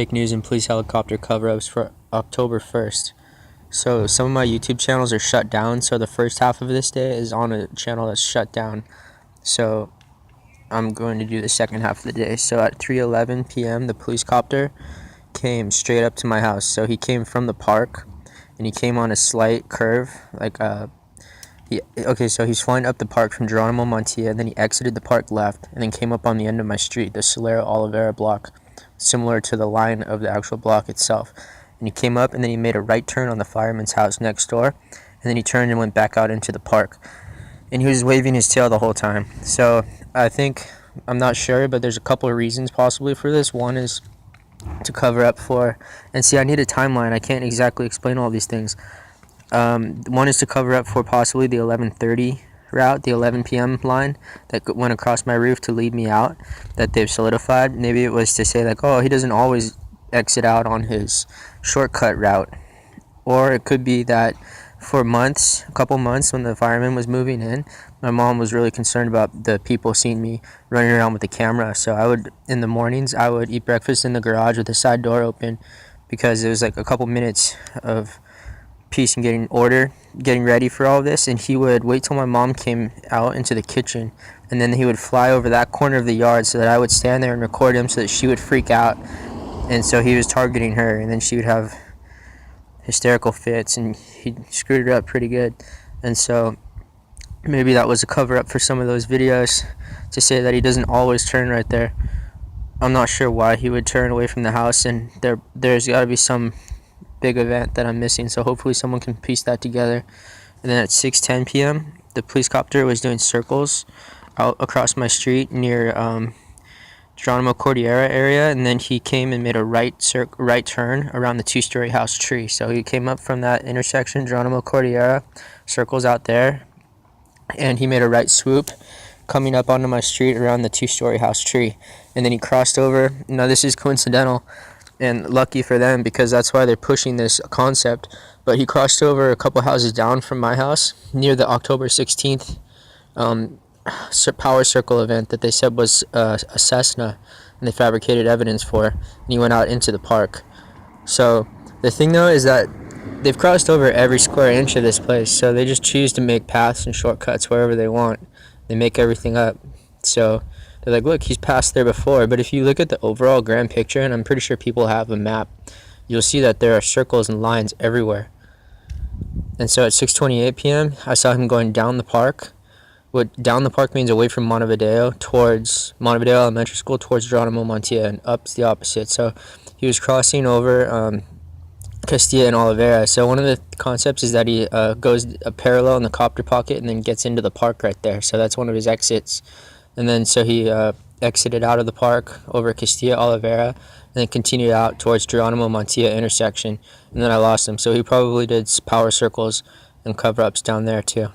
Fake news and police helicopter cover-ups for October 1st. So some of my YouTube channels are shut down, so the first half of this day is on a channel that's shut down. So I'm going to do the second half of the day. So at 3:11 p.m. the police copter came straight up to my house. So he came from the park and he came on a slight curve, so he's flying up the park from Geronimo Montilla, and then he exited the park left and then came up on the end of my street, the Solera Oliveira block, similar to the line of the actual block itself. And he came up and then he made a right turn on the fireman's house next door, and then he turned and went back out into the park. And he was waving his tail the whole time. So I'm not sure, but there's a couple of reasons possibly for this. One is to cover up for, and see, I need a timeline. I can't exactly explain all these things. One is to cover up for possibly the 11:30 route, the 11 p.m. line that went across my roof to lead me out, that they've solidified. Maybe it was to say like, oh, he doesn't always exit out on his shortcut route. Or it could be that for months, a couple months, when the fireman was moving in, my mom was really concerned about the people seeing me running around with the camera. So in the mornings, I would eat breakfast in the garage with the side door open, because it was like a couple minutes of peace and getting ready for all of this. And he would wait till my mom came out into the kitchen, and then he would fly over that corner of the yard so that I would stand there and record him, so that she would freak out. And so he was targeting her, and then she would have hysterical fits, and he screwed her up pretty good. And so maybe that was a cover up for some of those videos, to say that he doesn't always turn right there. I'm not sure why he would turn away from the house, and there's got to be some big event that I'm missing, so hopefully someone can piece that together. And then at 6:10 p.m. the police copter was doing circles out across my street near Geronimo Cordillera area, and then he came and made a right turn around the two-story house tree. So he came up from that intersection, Geronimo Cordillera, circles out there, and he made a right swoop coming up onto my street around the two-story house tree. And then he crossed over. Now this is coincidental and lucky for them, because that's why they're pushing this concept, but he crossed over a couple houses down from my house near the October 16th power circle event that they said was a Cessna, and they fabricated evidence for, and he went out into the park. So the thing though is that they've crossed over every square inch of this place, so they just choose to make paths and shortcuts wherever they want. They make everything up. So they're like, look, he's passed there before. But if you look at the overall grand picture, and I'm pretty sure people have a map, you'll see that there are circles and lines everywhere. And so at 6:28 p.m. I saw him going down the park. What down the park means away from Montevideo, towards Montevideo Elementary School, towards Geronimo Montilla, and up's the opposite. So he was crossing over Castilla and Oliveira. So one of the concepts is that he goes a parallel in the copter pocket and then gets into the park right there. So that's one of his exits. And then so he exited out of the park over Castilla Oliveira, and then continued out towards Geronimo Montilla intersection. And then I lost him. So he probably did power circles and cover-ups down there too.